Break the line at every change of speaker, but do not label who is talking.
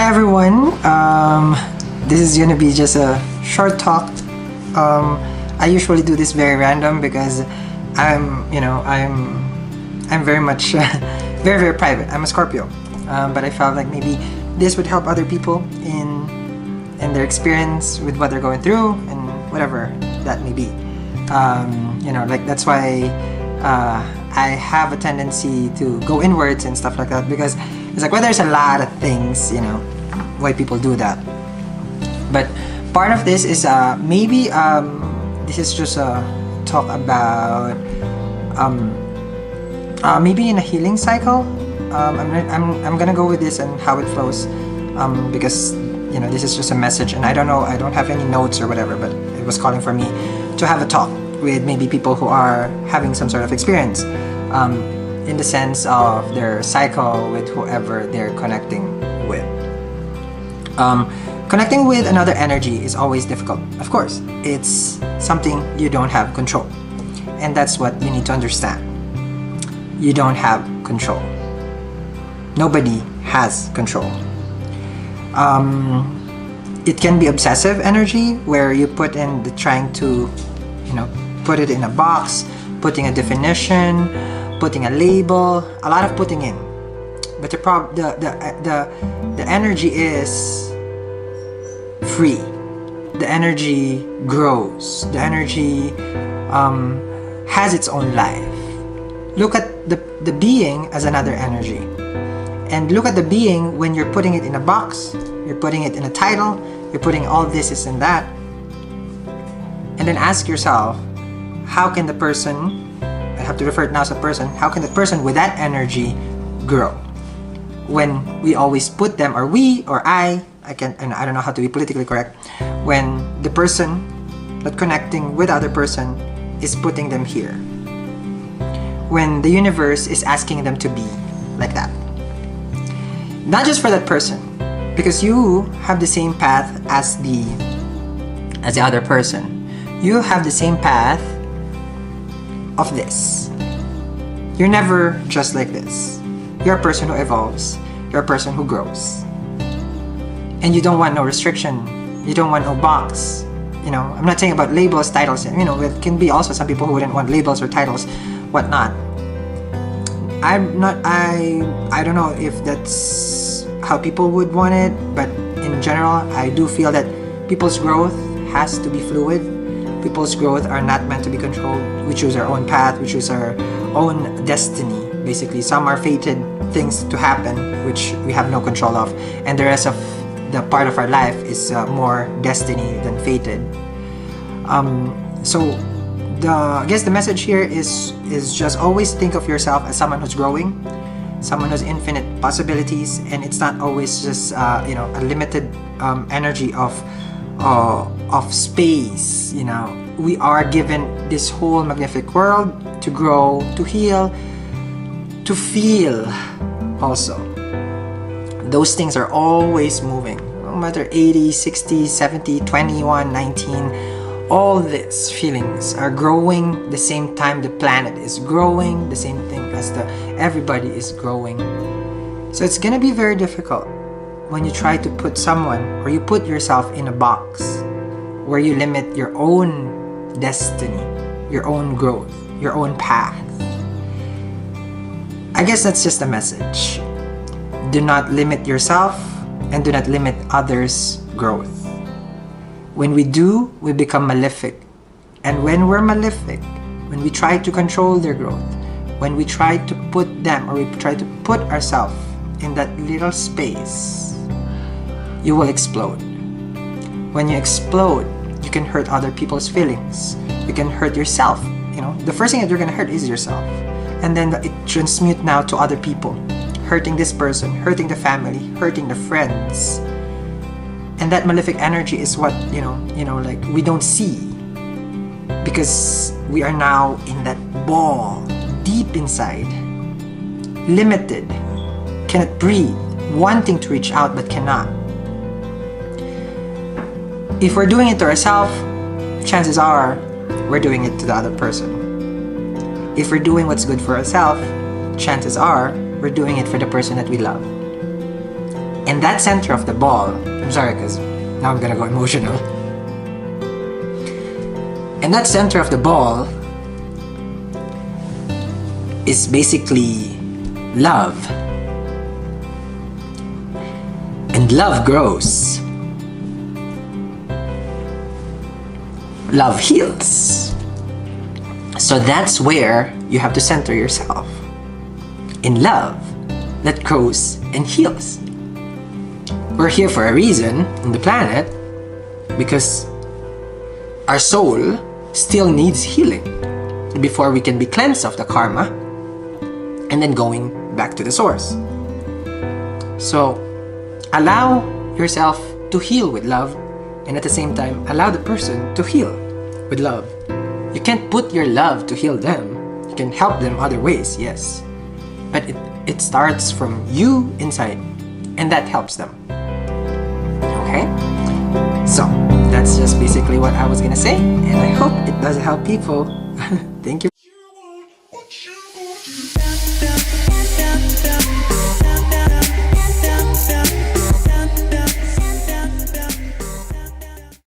Hi everyone. This is gonna be just a short talk. I usually do this very random because I'm very much very private. I'm a Scorpio, but I felt like maybe this would help other people in their experience with what they're going through and whatever that may be. That's why I have a tendency to go inwards and stuff like that, because it's like, well, there's a lot of things, why people do that. But part of this is maybe this is just a talk about maybe in a healing cycle. I'm gonna go with this and how it flows, because this is just a message, and I don't know, I don't have any notes or whatever, but it was calling for me to have a talk with maybe people who are having some sort of experience in the sense of their cycle with whoever they're connecting with. Connecting with another energy is always difficult. Of course, it's something you don't have control, and that's what you need to understand. You don't have control. Nobody has control. It can be obsessive energy, where you put in the trying to put it in a box, putting a definition, putting a label, a lot of putting in. But the energy is free. The energy grows. The energy has its own life. Look at the being as another energy, and look at the being when you're putting it in a box, you're putting it in a title, you're putting all this and that, and then ask yourself, how can the person, I have to refer it now as a person, how can the person with that energy grow? When we always put them, or we, or I don't know how to be politically correct, when the person that connecting with other person is putting them here, when the universe is asking them to be like that. Not just for that person, because you have the same path as the other person. You have the same path of this. You're never just like this. You're a person who evolves. You're a person who grows. And you don't want no restriction. You don't want no box. I'm not saying about labels, titles. It can be also some people who wouldn't want labels or titles, whatnot. I don't know if that's how people would want it, but in general, I do feel that people's growth has to be fluid. People's growth are not meant to be controlled. We choose our own path. We choose our own destiny. Basically, some are fated things to happen, which we have no control of, and the rest of the part of our life is more destiny than fated. So I guess the message here is just always think of yourself as someone who's growing, someone who's infinite possibilities, and it's not always just a limited energy of space. We are given this whole magnificent world to grow, to heal, to feel also. Those things are always moving, no matter 80, 60, 70, 21, 19. All these feelings are growing the same time the planet is growing, the same thing as everybody is growing. So it's gonna be very difficult when you try to put someone, or you put yourself in a box where you limit your own destiny, your own growth, your own path. I guess that's just a message. Do not limit yourself, and do not limit others' growth. When we do, we become malefic. And when we're malefic, when we try to control their growth, when we try to put them, or we try to put ourselves in that little space, you will explode. When you explode, you can hurt other people's feelings. You can hurt yourself. The first thing that you're gonna hurt is yourself. And then it transmutes now to other people, hurting this person, hurting the family, hurting the friends. And that malefic energy is what, like we don't see, because we are now in that ball, deep inside, limited, cannot breathe, wanting to reach out but cannot. If we're doing it to ourselves, chances are we're doing it to the other person. If we're doing what's good for ourselves, chances are we're doing it for the person that we love. in that center of the ball, I'm sorry because now I'm gonna go emotional. In that center of the ball is basically love. And love grows. Love heals. So that's where you have to center yourself. In love that grows and heals. We're here for a reason on the planet because our soul still needs healing before we can be cleansed of the karma and then going back to the source. So allow yourself to heal with love, and at the same time allow the person to heal with love. You can't put your love to heal them. You can help them other ways, yes, but it starts from you inside, and that helps them. Okay, so that's just basically what I was gonna say, and I hope it does help people. Thank you.